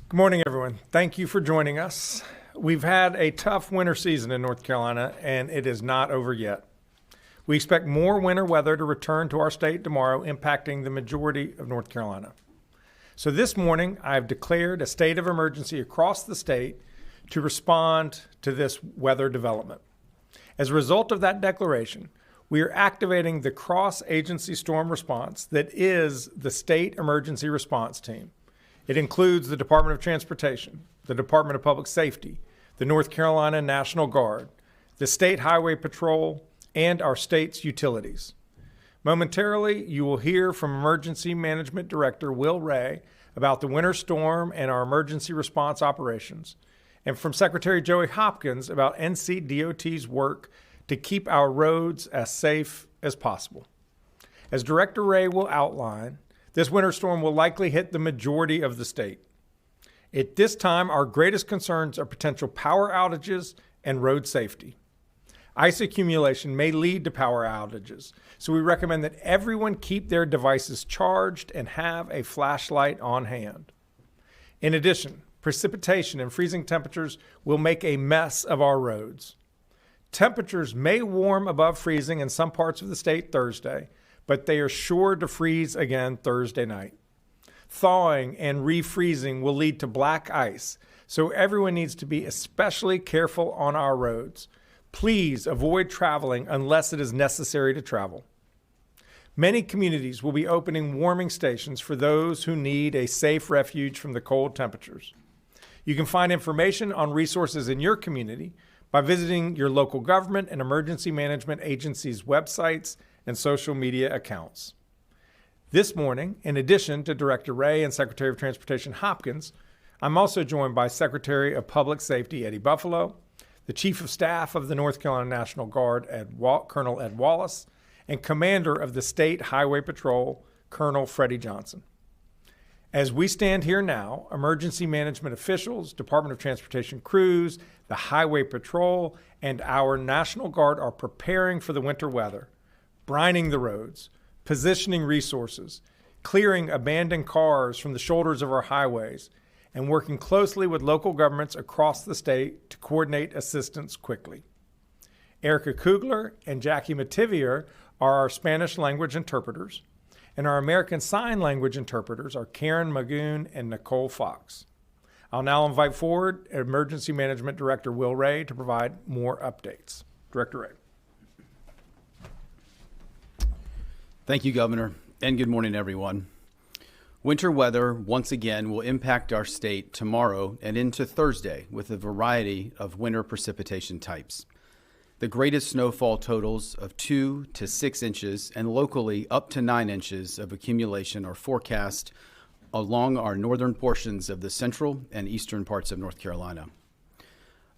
Good morning, everyone. Thank you for joining us. We've had a tough winter season in North Carolina, and it is not over yet. We expect more winter weather to return to our state tomorrow, impacting the majority of North Carolina. So this morning, I've declared a state of emergency across the state to respond to this weather development. As a result of that declaration, we are activating the cross-agency storm response that is the state emergency response team. It includes the Department of Transportation, the Department of Public Safety, the North Carolina National Guard, the State Highway Patrol, and our state's utilities. Momentarily, you will hear from Emergency Management Director Will Ray about the winter storm and our emergency response operations, and from Secretary Joey Hopkins about NCDOT's work to keep our roads as safe as possible. As Director Ray will outline, this winter storm will likely hit the majority of the state. At this time, our greatest concerns are potential power outages and road safety. Ice accumulation may lead to power outages, so we recommend that everyone keep their devices charged and have a flashlight on hand. In addition, precipitation and freezing temperatures will make a mess of our roads. Temperatures may warm above freezing in some parts of the state Thursday, but they are sure to freeze again Thursday night. Thawing and refreezing will lead to black ice, so everyone needs to be especially careful on our roads. Please avoid traveling unless it is necessary to travel. Many communities will be opening warming stations for those who need a safe refuge from the cold temperatures. You can find information on resources in your community by visiting your local government and emergency management agencies' websites and social media accounts. This morning, in addition to Director Ray and Secretary of Transportation Hopkins, I'm also joined by Secretary of Public Safety Eddie Buffalo, the Chief of Staff of the North Carolina National Guard, Colonel Ed Wallace, and Commander of the State Highway Patrol, Colonel Freddie Johnson. As we stand here now, emergency management officials, Department of Transportation crews, the Highway Patrol, and our National Guard are preparing for the winter weather, brining the roads, positioning resources, clearing abandoned cars from the shoulders of our highways, and working closely with local governments across the state to coordinate assistance quickly. Erica Kugler and Jackie Mativier are our Spanish language interpreters, and our American Sign Language interpreters are Karen Magoon and Nicole Fox. I'll now invite forward Emergency Management Director Will Ray to provide more updates. Director Ray. Thank you, Governor, and good morning, everyone. Winter weather once again will impact our state tomorrow and into Thursday with a variety of winter precipitation types. The greatest snowfall totals of 2 to 6 inches and locally up to 9 inches of accumulation are forecast along our northern portions of the central and eastern parts of North Carolina.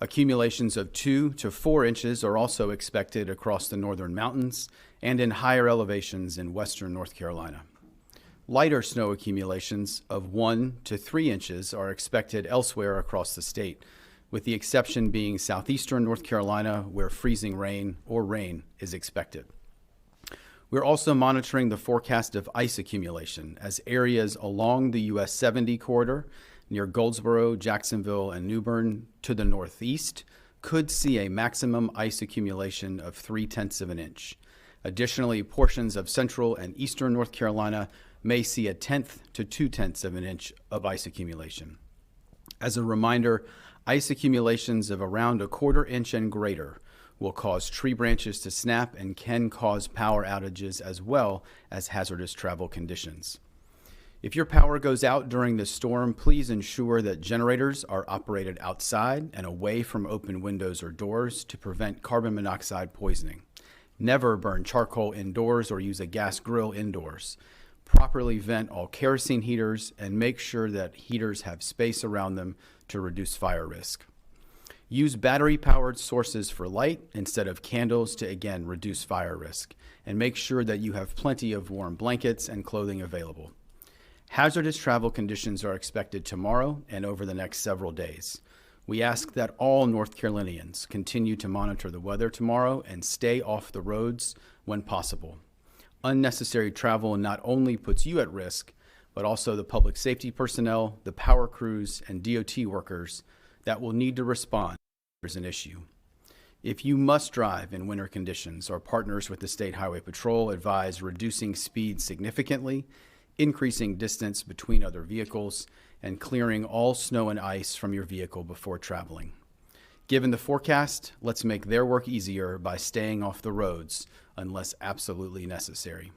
Accumulations of 2 to 4 inches are also expected across the northern mountains and in higher elevations in western North Carolina. Lighter snow accumulations of 1 to 3 inches are expected elsewhere across the state, with the exception being southeastern North Carolina, where freezing rain or rain is expected. We're also monitoring the forecast of ice accumulation as areas along the US 70 corridor near Goldsboro, Jacksonville, and New Bern to the northeast could see a maximum ice accumulation of 0.3 of an inch. Additionally, portions of central and eastern North Carolina may see 1/10 to 2/10 of an inch of ice accumulation. As a reminder, ice accumulations of around 1/4 inch and greater will cause tree branches to snap and can cause power outages as well as hazardous travel conditions. If your power goes out during this storm, please ensure that generators are operated outside and away from open windows or doors to prevent carbon monoxide poisoning. Never burn charcoal indoors or use a gas grill indoors. Properly vent all kerosene heaters and make sure that heaters have space around them to reduce fire risk. Use battery-powered sources for light instead of candles to, again, reduce fire risk. And make sure that you have plenty of warm blankets and clothing available. Hazardous travel conditions are expected tomorrow and over the next several days. We ask that all North Carolinians continue to monitor the weather tomorrow and stay off the roads when possible. Unnecessary travel not only puts you at risk, but also the public safety personnel, the power crews, and DOT workers that will need to respond if there's an issue. If you must drive in winter conditions, our partners with the State Highway Patrol advise reducing speed significantly, increasing distance between other vehicles, and clearing all snow and ice from your vehicle before traveling. Given the forecast, let's make their work easier by staying off the roads unless absolutely necessary.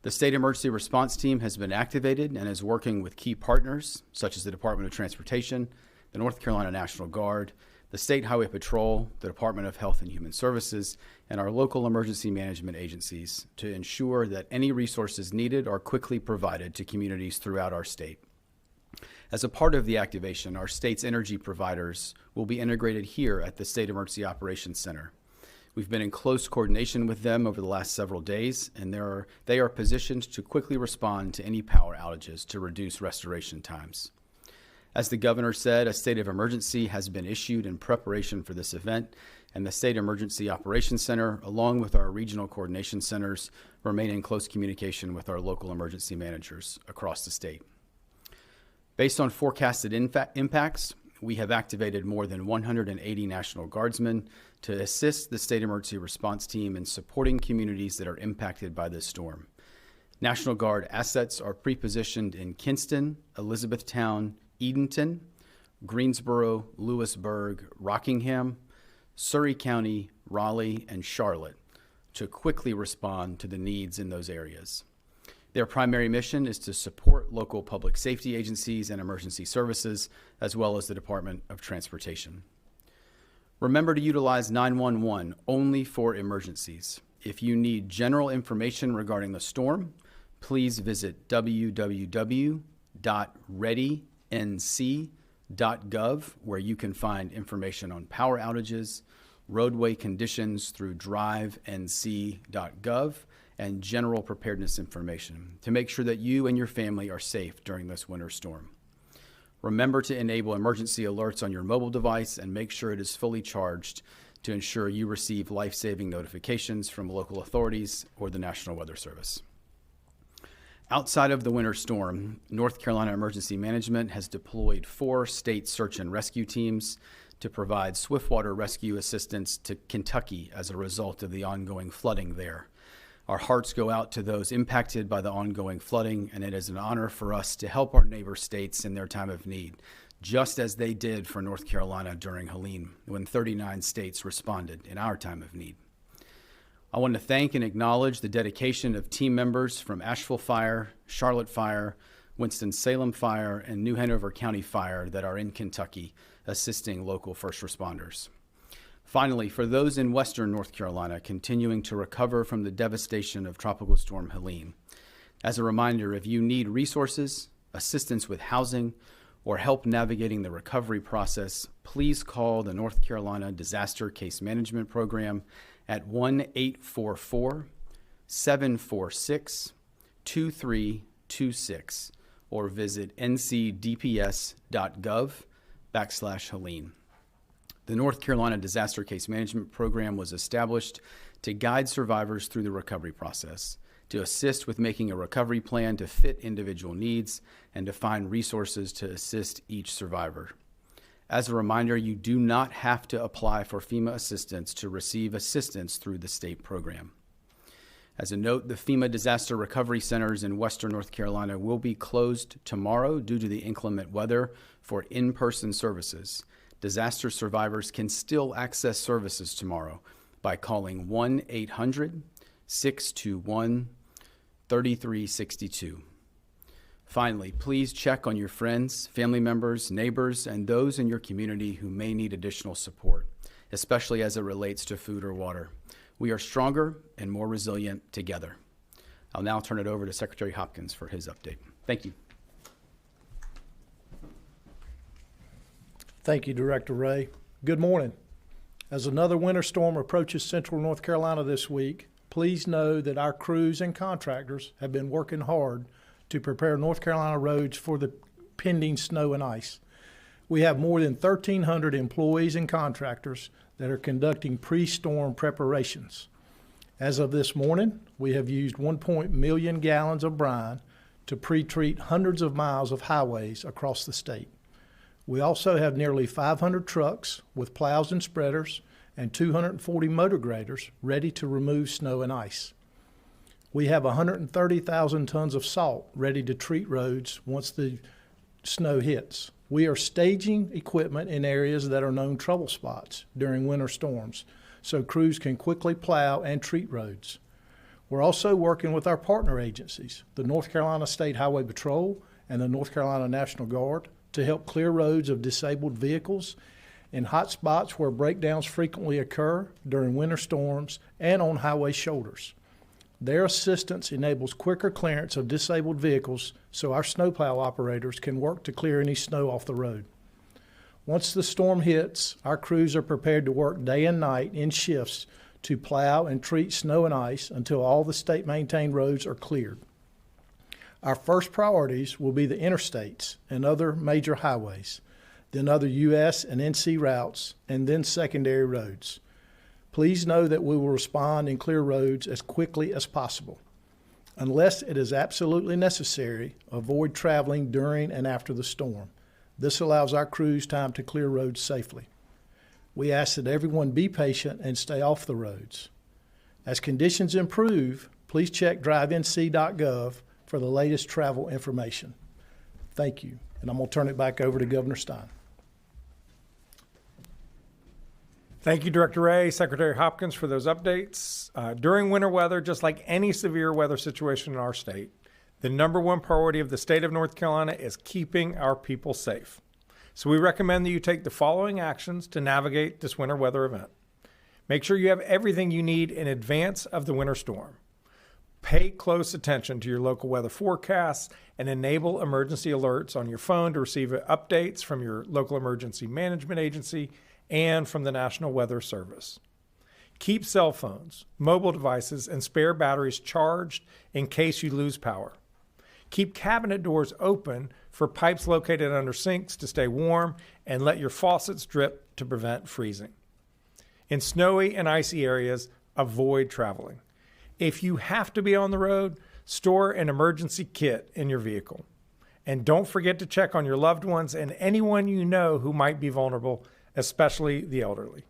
The State Emergency Response Team has been activated and is working with key partners such as the Department of Transportation, the North Carolina National Guard, the State Highway Patrol, the Department of Health and Human Services, and our local emergency management agencies to ensure that any resources needed are quickly provided to communities throughout our state. As a part of the activation, our state's energy providers will be integrated here at the State Emergency Operations Center. We've been in close coordination with them over the last several days, and they are positioned to quickly respond to any power outages to reduce restoration times. As the governor said, a state of emergency has been issued in preparation for this event, and the State Emergency Operations Center, along with our regional coordination centers, remain in close communication with our local emergency managers across the state. Based on forecasted impacts, we have activated more than 180 National Guardsmen to assist the State Emergency Response Team in supporting communities that are impacted by this storm. National Guard assets are pre-positioned in Kinston, Elizabethtown, Edenton, Greensboro, Lewisburg, Rockingham, Surrey County, Raleigh, and Charlotte to quickly respond to the needs in those areas. Their primary mission is to support local public safety agencies and emergency services, as well as the Department of Transportation. Remember to utilize 911 only for emergencies. If you need general information regarding the storm, please visit www.readync.gov, where you can find information on power outages, roadway conditions through drivenc.gov, and general preparedness information to make sure that you and your family are safe during this winter storm. Remember to enable emergency alerts on your mobile device and make sure it is fully charged to ensure you receive life-saving notifications from local authorities or the National Weather Service. Outside of the winter storm, North Carolina Emergency Management has deployed 4 state search and rescue teams to provide swiftwater rescue assistance to Kentucky as a result of the ongoing flooding there. Our hearts go out to those impacted by the ongoing flooding, and it is an honor for us to help our neighbor states in their time of need, just as they did for North Carolina during Helene, when 39 states responded in our time of need. I want to thank and acknowledge the dedication of team members from Asheville Fire, Charlotte Fire, Winston-Salem Fire, and New Hanover County Fire that are in Kentucky assisting local first responders. Finally, for those in western North Carolina continuing to recover from the devastation of Tropical Storm Helene, as a reminder, if you need resources, assistance with housing, or help navigating the recovery process, please call the North Carolina Disaster Case Management Program at 1-844-746-2326 or visit ncdps.gov/Helene. The North Carolina Disaster Case Management Program was established to guide survivors through the recovery process, to assist with making a recovery plan to fit individual needs, and to find resources to assist each survivor. As a reminder, you do not have to apply for FEMA assistance to receive assistance through the state program. As a note, the FEMA Disaster Recovery Centers in Western North Carolina will be closed tomorrow due to the inclement weather for in-person services. Disaster survivors can still access services tomorrow by calling 1-800-621-3362. Finally, please check on your friends, family members, neighbors, and those in your community who may need additional support, especially as it relates to food or water. We are stronger and more resilient together. I'll now turn it over to Secretary Hopkins for his update. Thank you. Thank you, Director Ray. Good morning. As another winter storm approaches central North Carolina this week, please know that our crews and contractors have been working hard to prepare North Carolina roads for the pending snow and ice. We have more than 1,300 employees and contractors that are conducting pre-storm preparations. As of this morning, we have used 1 million gallons of brine, to pre-treat hundreds of miles of highways across the state. We also have nearly 500 trucks with plows and spreaders and 240 motor graders ready to remove snow and ice. We have 130,000 tons of salt ready to treat roads once the snow hits. We are staging equipment in areas that are known trouble spots during winter storms, so crews can quickly plow and treat roads. We're also working with our partner agencies, the North Carolina State Highway Patrol and the North Carolina National Guard, to help clear roads of disabled vehicles in hot spots where breakdowns frequently occur during winter storms and on highway shoulders. Their assistance enables quicker clearance of disabled vehicles so our snowplow operators can work to clear any snow off the road. Once the storm hits, our crews are prepared to work day and night in shifts to plow and treat snow and ice until all the state-maintained roads are cleared. Our first priorities will be the interstates and other major highways, then other U.S. and NC routes, and then secondary roads. Please know that we will respond and clear roads as quickly as possible. Unless it is absolutely necessary, avoid traveling during and after the storm. This allows our crews time to clear roads safely. We ask that everyone be patient and stay off the roads. As conditions improve, please check drivenc.gov for the latest travel information. Thank you, and I'm going to turn it back over to Governor Stein. Thank you, Director Ray, Secretary Hopkins, for those updates. During winter weather, just like any severe weather situation in our state, the number one priority of the state of North Carolina is keeping our people safe. So we recommend that you take the following actions to navigate this winter weather event. Make sure you have everything you need in advance of the winter storm. Pay close attention to your local weather forecasts and enable emergency alerts on your phone to receive updates from your local emergency management agency and from the National Weather Service. Keep cell phones, mobile devices, and spare batteries charged in case you lose power. Keep cabinet doors open for pipes located under sinks to stay warm, and let your faucets drip to prevent freezing. In snowy and icy areas, avoid traveling. If you have to be on the road, store an emergency kit in your vehicle. And don't forget to check on your loved ones and anyone you know who might be vulnerable, especially the elderly.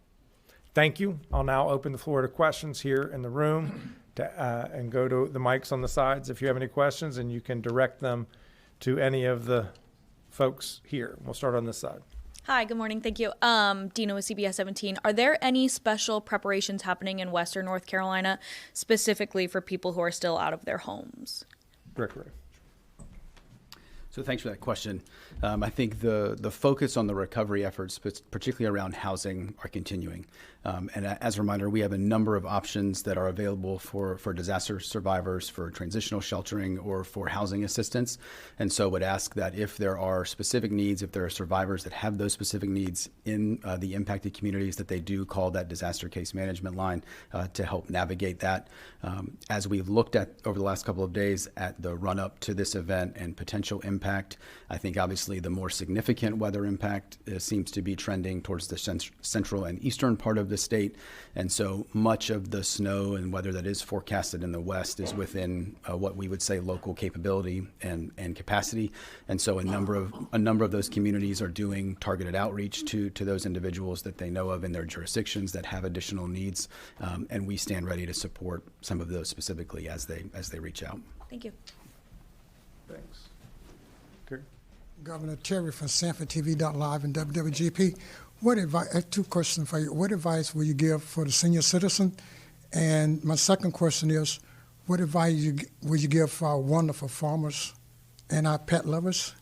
Thank you. I'll now open the floor to questions here in the room and go to the mics on the sides if you have any questions, and you can direct them to any of the folks here. We'll start on this side. Hi, good morning. Thank you. Dina with CBS 17. Are there any special preparations happening in Western North Carolina specifically for people who are still out of their homes? Director Ray. So thanks for that question. I think the focus on the recovery efforts, particularly around housing, are continuing. And as a reminder, we have a number of options that are available for disaster survivors, for transitional sheltering, or for housing assistance. And so would ask that if there are specific needs, if there are survivors that have those specific needs in the impacted communities, that they do call that disaster case management line to help navigate that. As we've looked at over the last couple of days at the run-up to this event and potential impact, I think obviously the more significant weather impact seems to be trending towards the central and eastern part of the state. And so much of the snow and weather that is forecasted in the west is within what we would say local capability and capacity. And so a number of those communities are doing targeted outreach to those individuals that they know of in their jurisdictions that have additional needs. And we stand ready to support some of those specifically as they reach out. Thank you. Thanks. Governor Terry from SanfordTV.live and WWGP. What advice? I have two questions for you. What advice will you give for the senior citizen? And my second question is, what advice will you give for our wonderful farmers and our pet lovers?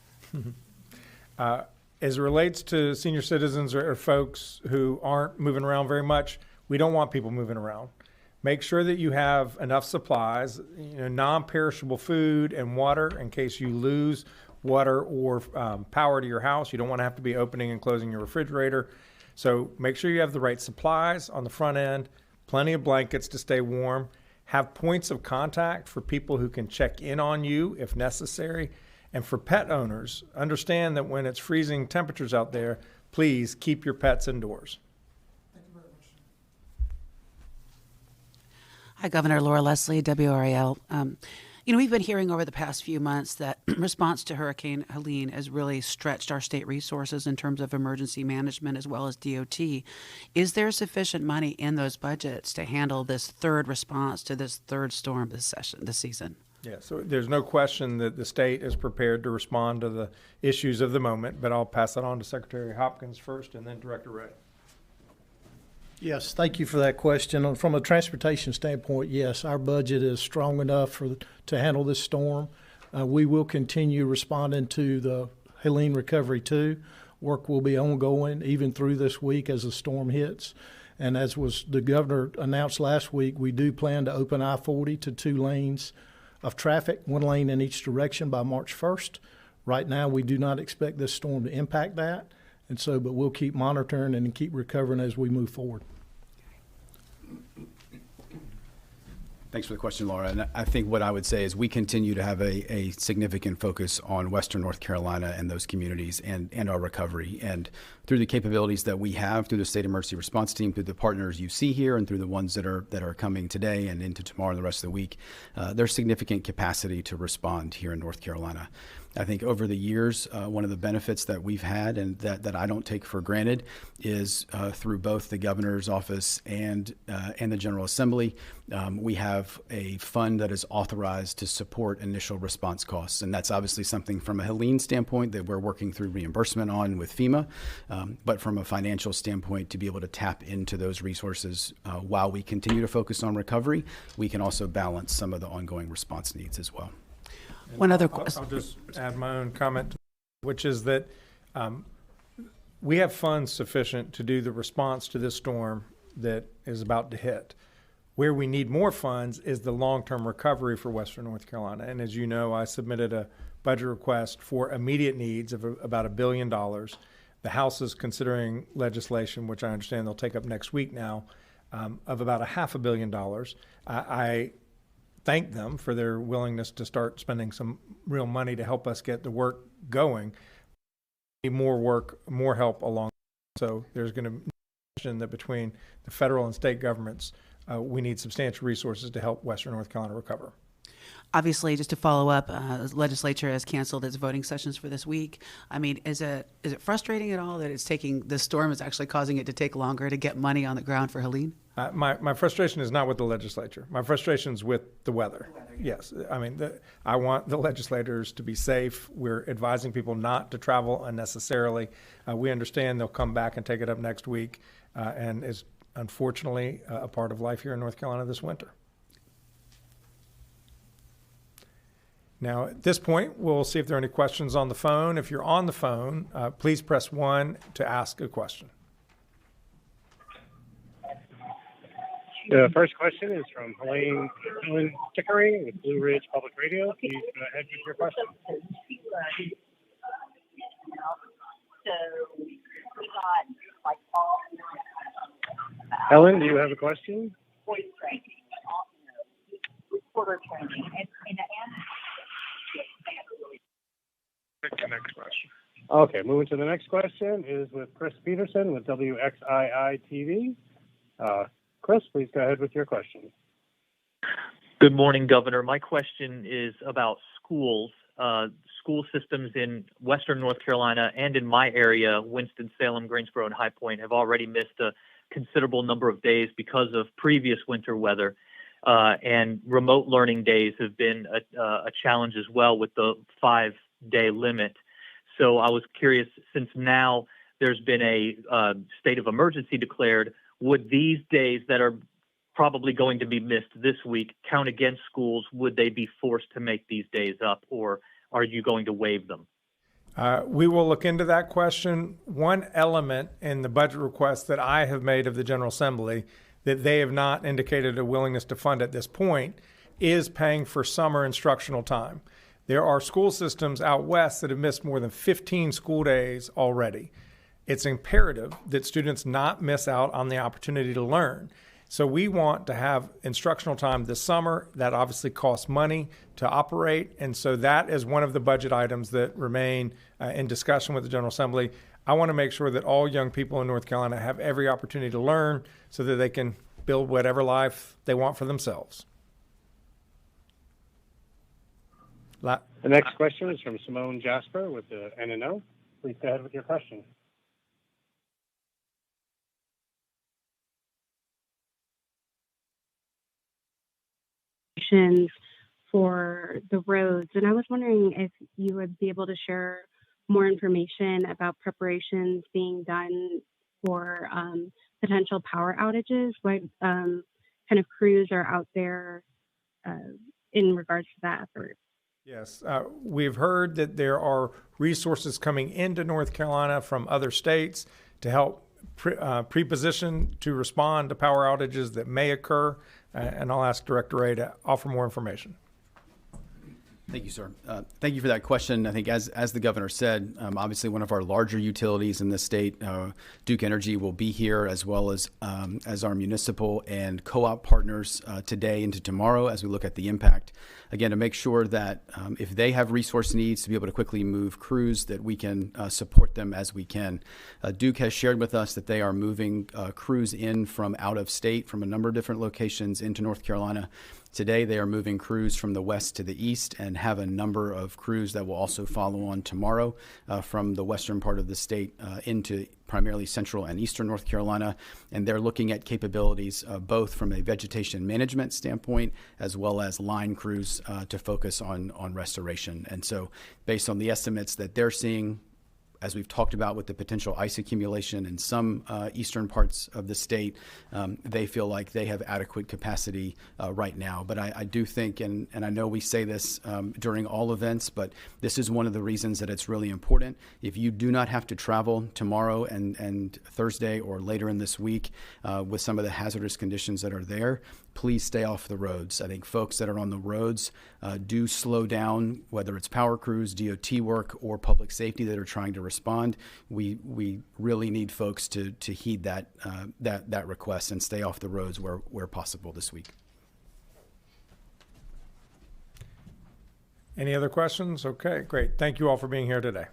As it relates to senior citizens or folks who aren't moving around very much, we don't want people moving around. Make sure that you have enough supplies, non-perishable food and water in case you lose water or power to your house. You don't want to have to be opening and closing your refrigerator. So make sure you have the right supplies on the front end, plenty of blankets to stay warm, have points of contact for people who can check in on you if necessary. And for pet owners, understand that when it's freezing temperatures out there, please keep your pets indoors. Thank you very much. Hi, Governor Laura Leslie, WRAL. We've been hearing over the past few months that response to Hurricane Helene has really stretched our state resources in terms of emergency management as well as DOT. Is there sufficient money in those budgets to handle this third response to this third storm this season? Yeah, so there's no question that the state is prepared to respond to the issues of the moment, but I'll pass that on to Secretary Hopkins first and then Director Ray. Yes, thank you for that question. From a transportation standpoint, yes, our budget is strong enough to handle this storm. We will continue responding to the Helene Recovery 2. Work will be ongoing even through this week as the storm hits. And as was the governor announced last week, we do plan to open I-40 to 2 lanes of traffic, 1 lane in each direction by March 1st. Right now, we do not expect this storm to impact that. But we'll keep monitoring and keep recovering as we move forward. Thanks for the question, Laura. And I think what I would say is we continue to have a significant focus on Western North Carolina and those communities and our recovery. And through the capabilities that we have, through the State Emergency Response Team, through the partners you see here, and through the ones that are coming today and into tomorrow and the rest of the week, there's significant capacity to respond here in North Carolina. I think over the years, one of the benefits that we've had and that I don't take for granted is through both the governor's office and the General Assembly, we have a fund that is authorized to support initial response costs. And that's obviously something from a Helene standpoint that we're working through reimbursement on with FEMA, but from a financial standpoint, to be able to tap into those resources while we continue to focus on recovery, we can also balance some of the ongoing response needs as well. One other question. I'll just add my own comment, which is that we have funds sufficient to do the response to this storm that is about to hit. Where we need more funds is the long-term recovery for Western North Carolina. And as you know, I submitted a budget request for immediate needs of about $1 billion. The House is considering legislation, which I understand they'll take up next week now, of about $500 million. I thank them for their willingness to start spending some real money to help us get the work going. We need more work, more help along. So there's going to be a question that between the federal and state governments, we need substantial resources to help Western North Carolina recover. Obviously, just to follow up, the legislature has canceled its voting sessions for this week. I mean, is it frustrating at all that this storm is actually causing it to take longer to get money on the ground for Helene? My frustration is not with the legislature. My frustration is with the weather. Yes. I mean, I want the legislators to be safe. We're advising people not to travel unnecessarily. We understand they'll come back and take it up next week, and is unfortunately a part of life here in North Carolina this winter. Now, at this point, we'll see if there are any questions on the phone. If you're on the phone, please press 1 to ask a question. The first question is from Helen Chickering with Blue Ridge Public Radio. Please go ahead with your question. Helen, do you have a question? Voice training, reporter training, and The next question. Okay, moving to the next question is with Chris Peterson with WXII TV. Chris, please go ahead with your question. Good morning, Governor. My question is about schools. School systems in Western North Carolina and in my area, Winston-Salem, Greensboro, and High Point, have already missed a considerable number of days because of previous winter weather. And remote learning days have been a challenge as well with the 5-day limit. So I was curious, since now there's been a state of emergency declared, would these days that are probably going to be missed this week count against schools? Would they be forced to make these days up, or are you going to waive them? We will look into that question. One element in the budget request that I have made of the General Assembly that they have not indicated a willingness to fund at this point is paying for summer instructional time. There are school systems out west that have missed more than 15 school days already. It's imperative that students not miss out on the opportunity to learn. So we want to have instructional time this summer. That obviously costs money to operate, and so that is one of the budget items that remain in discussion with the General Assembly. I want to make sure that all young people in North Carolina have every opportunity to learn so that they can build whatever life they want for themselves. La- The next question is from Simone Jasper with the NNO. Please go ahead with your question. For the roads, and I was wondering if you would be able to share more information about preparations being done for potential power outages. What kind of crews are out there in regards to that effort? Yes, we've heard that there are resources coming into North Carolina from other states to help pre-position to respond to power outages that may occur, and I'll ask Director Ray to offer more information. Thank you, sir. Thank you for that question. I think as the governor said, obviously one of our larger utilities in the state, Duke Energy, will be here, as well as our municipal and co-op partners today into tomorrow as we look at the impact. Again, to make sure that if they have resource needs to be able to quickly move crews, that we can support them as we can. Duke has shared with us that they are moving crews in from out of state, from a number of different locations into North Carolina. Today, they are moving crews from the west to the east and have a number of crews that will also follow on tomorrow from the western part of the state into primarily central and eastern North Carolina. And they're looking at capabilities both from a vegetation management standpoint as well as line crews to focus on restoration. And so based on the estimates that they're seeing, as we've talked about with the potential ice accumulation in some eastern parts of the state, they feel like they have adequate capacity right now. But I do think, and I know we say this during all events, but this is one of the reasons that it's really important. If you do not have to travel tomorrow and Thursday or later in this week with some of the hazardous conditions that are there, please stay off the roads. I think folks that are on the roads do slow down, whether it's power crews, DOT work, or public safety that are trying to respond. We really need folks to heed that request and stay off the roads where possible this week. Any other questions? Okay, great. Thank you all for being here today.